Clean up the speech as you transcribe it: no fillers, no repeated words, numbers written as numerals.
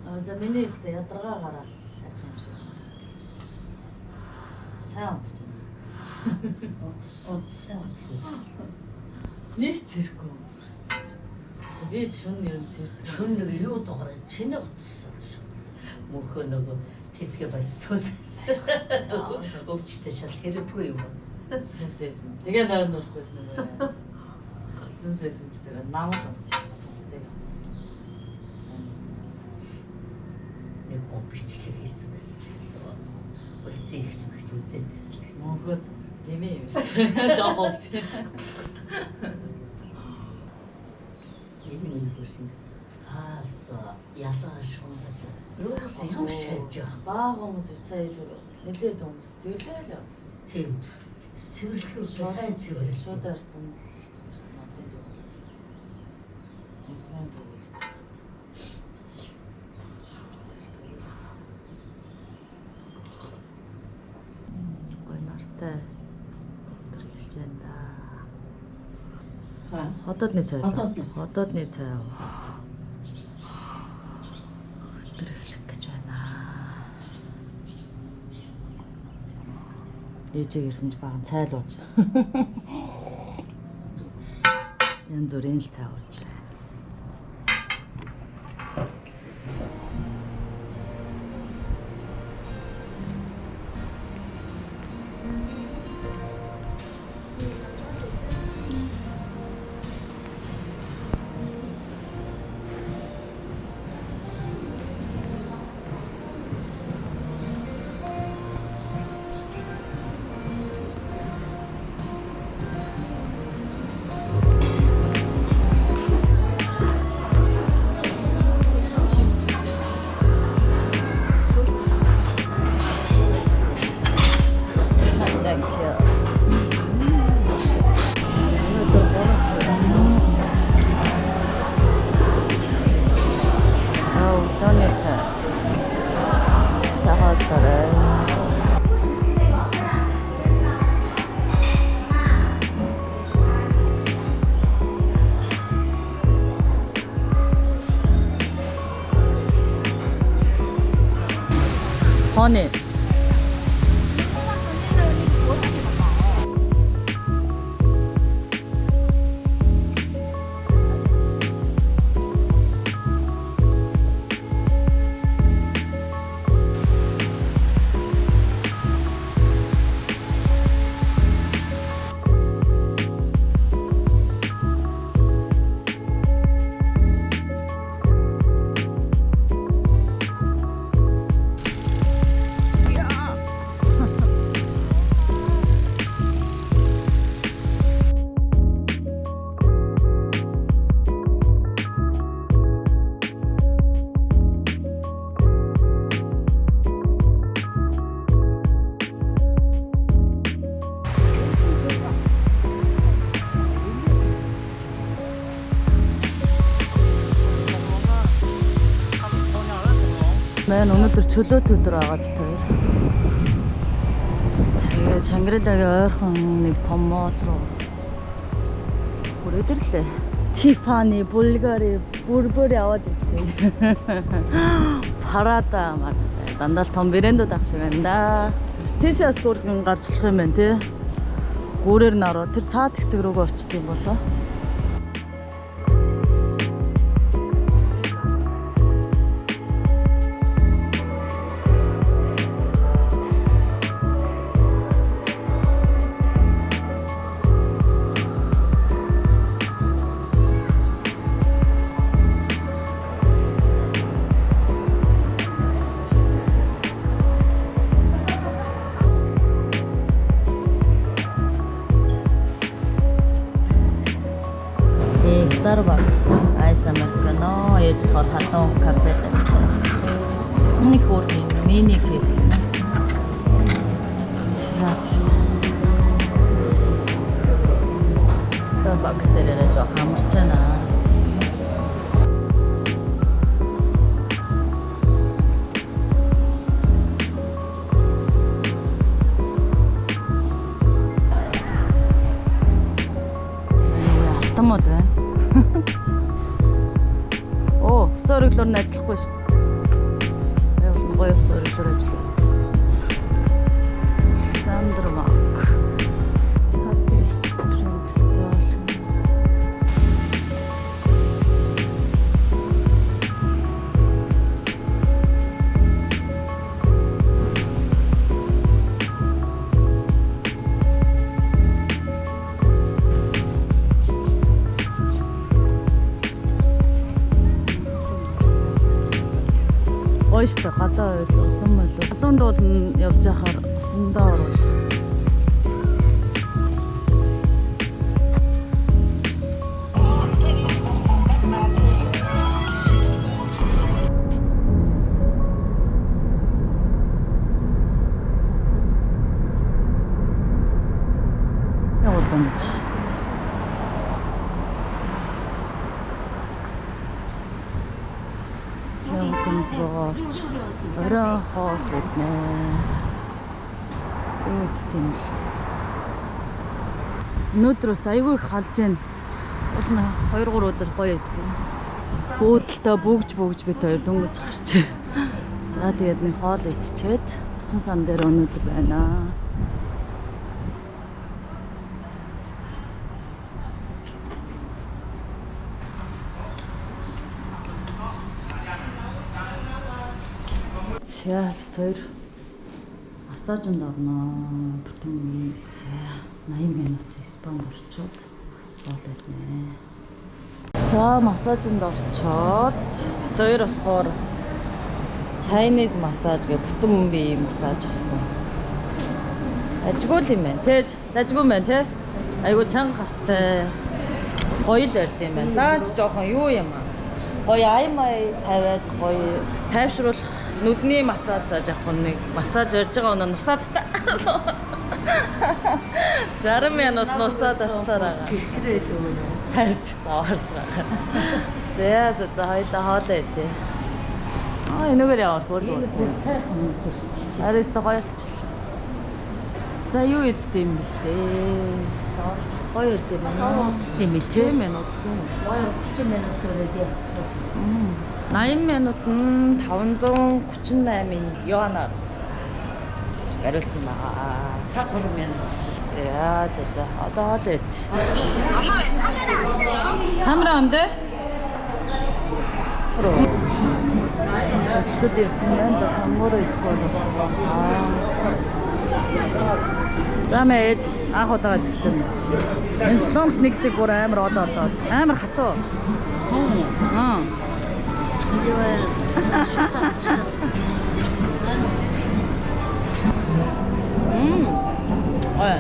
За миний өстө ядаргаа гараад хайх юм шиг. Сайн унтчихна. Сайн. Нэг зэрэггүй. Би шүн юм зэрэг. Шүн нэг юу дуурай чиний утсан шүү. Мөнхөө нөгөө тэтгэ бас сүсээс. Өвчтэй шал хэрэггүй юм. Сүсээсэн. Тэгээ нойр нурахгүйсэн юм байна. Сүсээсэн ч тэгээ намал унтчихсан сүстэй. Нэг бичлэг хийсэн байсан ч гэлээ. Үлцэн ихч мэгч үзээдсэн. Мөнгөд дэмээ юм шиг. Жоо ховч. Энэ нэг хүсин. За ялгаа шундад. Юусэн юм шавж байгаа. Баа хүмүүс сая нэлээд хүмүүс зэвлээ л явсан. Тийм. Цэвэрлэхүү сайн цэвэрлэх. Шууд орсон. Надад юу. Сайн дүү. Ой нартай. Өдөр эхэлж байна да. Хотодны цай. Хотодны цай. Өдөр эхлэх гэж байна. Ээжээ ирсэн ч баган цайлууж. Янз бүрийн л цай ууж байна. Honey. Мэн өнөөдөр чөлөөт өдөр байгаа бит хоёр. Тэгээ Шангрилагийн ойрхон нэг том моол руу хүрээд ирлээ. Тифани, Булгари, бүр яваад ичтэй. Парада мар дандаа л том брэндүүд ах шиг байна да. Тийшээс гүргэн гарчлах юм байна тий. Гүүрээр нь ороо тэр цаад хэсэг рүүгээ очт юм болоо. Starbucks, Ice Americano, ээж болохоор хатан кафе тавьсан. Нэг хөргийн мини кейк. Starbucks дээрээ жоох хамарч байна. Алтамууд байна. Оо, сөрөглөр нь ажиллахгүй шүү. гоё ёсоор дөр ажиллаа. Сандрмак. Хатис фестивал. Гоё штэ гадаа байл улам байл. Улаанд бол явж яхаар усандаа орвол. Явдамж. Явдамж орой хоол иднэ. Үүд тийм л. Өнөөдрөөс айгүй их халж байна. Уул нь 2-3 өдөр гоё байсан. Бөөдөлтөө бүгж бид хоёр дөнгөж гарч. За тэгээд нэг хоол идчихэд усан сан дээр өнөдөр байна. За бид хоёр массажинд орно. Бүтэн 80 минут спанд орчоод хоол иднэ. За массажинд орчоод бид хоёр болохоор Chinese массаж гэх бүтэн бие массаж авсан. Ажгүй юм байна. Тэгэж дажгүй юм байна те. Айгу чанга гартай. Гоё л барьд юм байна. Даач жоохон юу юм аа. Гоё аймай тавиад гоё тайвшруулах нүдний массаж авах нэг массаж барьж байгаа өнөө нусаад та. 60 минут нусаад атсараа. Тэсрээд өгнө. Хард цаарж байгаа. За хоёлаа хоолоо идээ. Энэгээр явах хөргөө. Сайхан хурц. Арест гоёлч. За юу идэх юм бэлээ? Гоё ирд юм аа. Тийм ээ тийм. 10 минут. Гоё 30 минут өрөөд явах. 80 минут нь 538 юанаар гарсан баа. Цаг 3 минут. За одоо хоол ид. Камера ан дээ? Өчтөд ирсэн байна. Хамгаараа идэх болов. За мэж анх удаа идэх чинь. Энэ сломс нэг хэсэг бүр амар одоод амар хатуу. Ой.